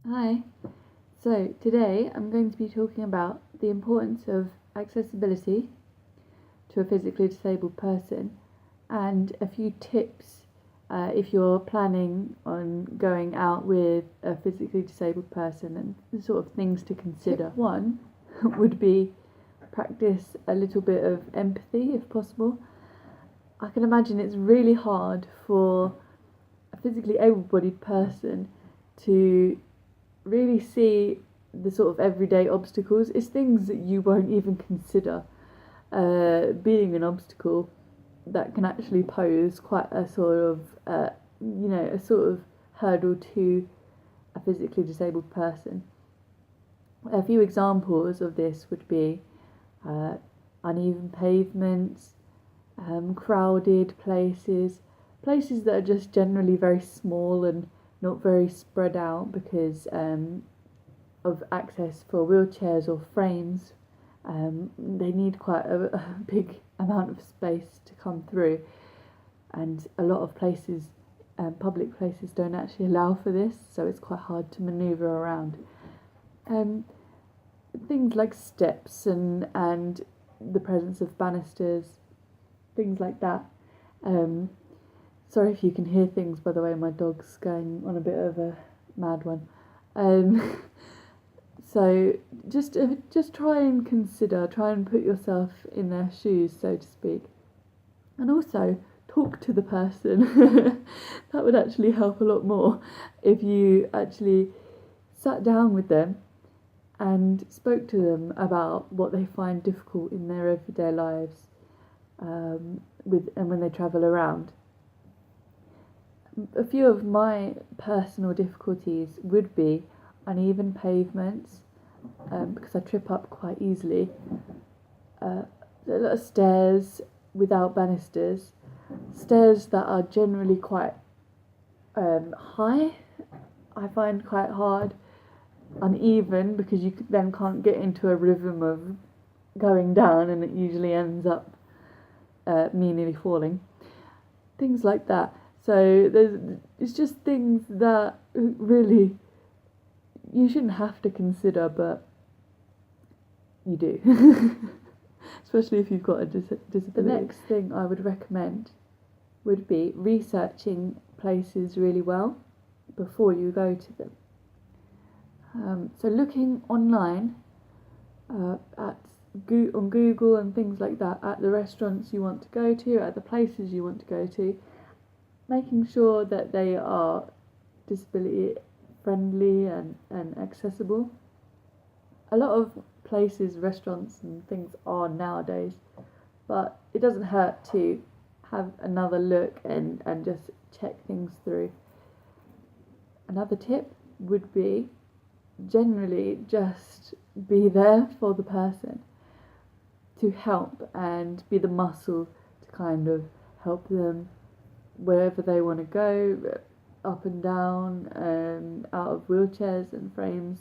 Hi. So today I'm going to be talking about the importance of accessibility to a physically disabled person and a few tips if you're planning on going out with a physically disabled person and the sort of things to consider. Tip one would be practice a little bit of empathy if possible. I can imagine it's really hard for a physically able-bodied person to really see the sort of everyday obstacles. It's things that you won't even consider being an obstacle that can actually pose quite a sort of a sort of hurdle to a physically disabled person. A few examples of this would be uneven pavements, crowded places that are just generally very small and not very spread out because of access for wheelchairs or frames. They need quite a big amount of space to come through, and a lot of places, public places, don't actually allow for this, so it's quite hard to manoeuvre around. Things like steps and the presence of banisters, things like that. Sorry if you can hear things, by the way, my dog's going on a bit of a mad one. So just try and put yourself in their shoes, so to speak, and also talk to the person. That would actually help a lot more if you actually sat down with them and spoke to them about what they find difficult in their everyday lives, when they travel around. A few of my personal difficulties would be uneven pavements, because I trip up quite easily. A lot of stairs without banisters, stairs that are generally quite high, I find quite hard. Uneven because you then can't get into a rhythm of going down, and it usually ends up me nearly falling. Things like that. So it's just things that really you shouldn't have to consider, but you do. Especially if you've got a disability. The next thing I would recommend would be researching places really well before you go to them. So looking online on Google and things like that, at the restaurants you want to go to, at the places you want to go to, making sure that they are disability friendly and accessible. A lot of places, restaurants and things are nowadays, but it doesn't hurt to have another look and just check things through. Another tip would be generally just be there for the person, to help and be the muscle to kind of help them wherever they want to go, up and down, out of wheelchairs and frames.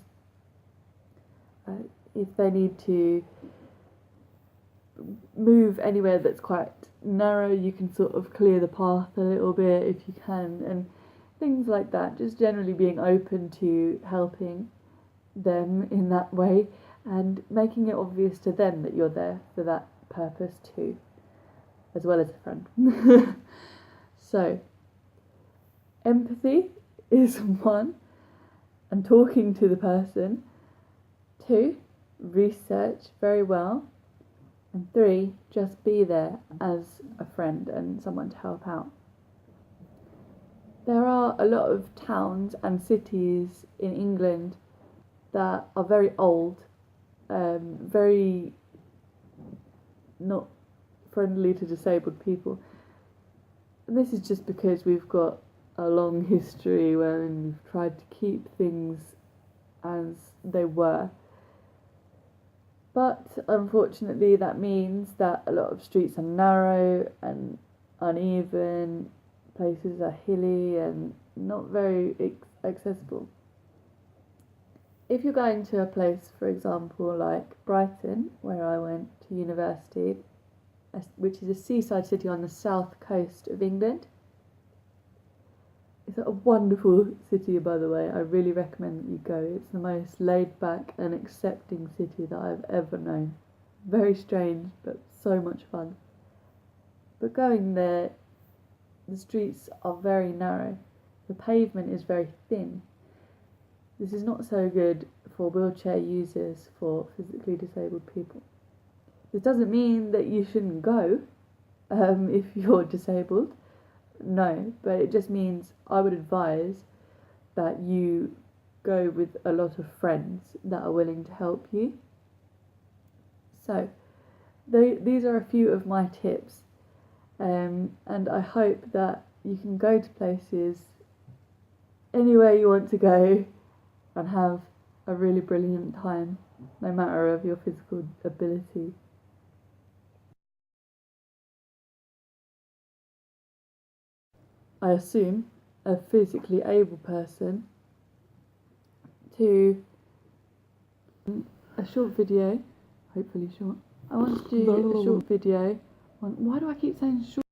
If they need to move anywhere that's quite narrow, you can sort of clear the path a little bit if you can, and things like that. Just generally being open to helping them in that way and making it obvious to them that you're there for that purpose too, as well as a friend. So, empathy is one, and talking to the person. 2, research very well. And 3, just be there as a friend and someone to help out. There are a lot of towns and cities in England that are very old, very not friendly to disabled people. And this is just because we've got a long history wherein we've tried to keep things as they were. But unfortunately that means that a lot of streets are narrow and uneven, places are hilly and not very accessible. If you're going to a place, for example, like Brighton, where I went to university, which is a seaside city on the south coast of England, It's a wonderful city, by the way. I really recommend that you go. It's the most laid back and accepting city that I've ever known. Very strange, but so much fun. But going there, the streets are very narrow. The pavement is very thin. This is not so good for wheelchair users, for physically disabled people. This doesn't mean that you shouldn't go if you're disabled. No, but it just means I would advise that you go with a lot of friends that are willing to help you. So, these are a few of my tips, and I hope that you can go to places anywhere you want to go and have a really brilliant time, no matter of your physical ability. I assume a physically able person to a short video, hopefully short. I want to do a short video on, why do I keep saying short?